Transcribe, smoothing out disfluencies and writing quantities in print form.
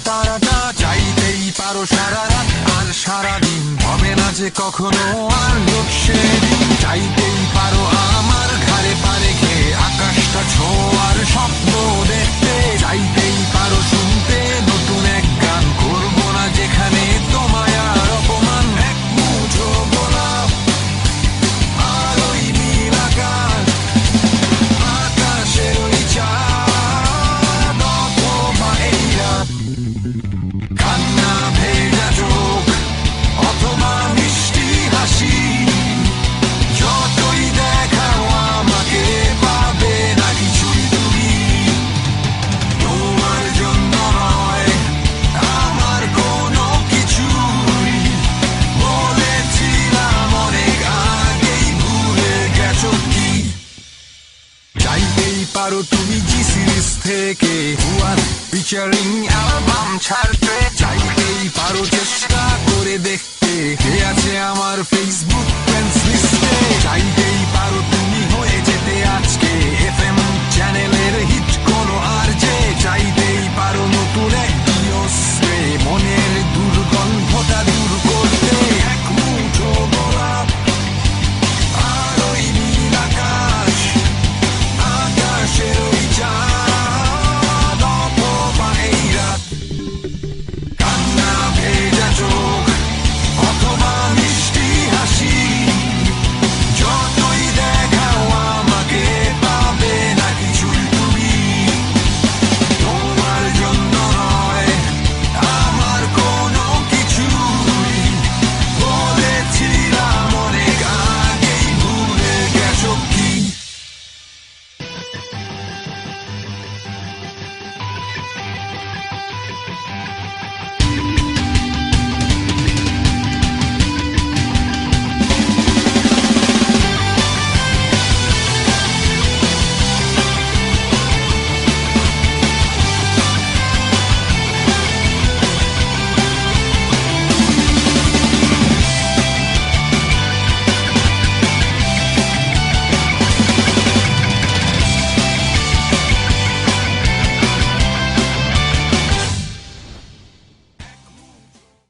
তারাটা চাইতেই পারো সারা রাত আর সারাদিন হবে না যে কখনো আর লোডশেডিং চাইতেই পারো আমার ঘাড়ে পা রেখে আকাশটা ছোঁয়ার স্বপ্ন দেখতে চাইতেই পারো শুনতে নতুন এক গান করবো না যেখানে তোমায় আর অপমান এক মুঠো গোলাপ আর ওই নীল আকাশ আকাশের ওই চাঁদ অথবা এই রাত কান্না ভেজা চোখ অথবা মিষ্টি হাসি যতই দেখাও আমাকে পাবে না কিছুই তুমি তোমার জন্য নয় আমার কোনো কিছুই বলেছিলাম অনেক আগেই ভুলে গেছো কি চাইতেই পারো তুমি জি সিরিজ থেকে হুয়ার ফিচারিং অ্যালবাম ছাড়তে চাইতেই পারো চেষ্টা করে দেখতে কে আছে আমার ফেসবুক ফ্রেন্ডস লিস্টে চাইতেই পারো তুমি হয়ে যেতে আজকে এফএম চ্যানেলের হিট কোনো আর যে চাইতেই পারো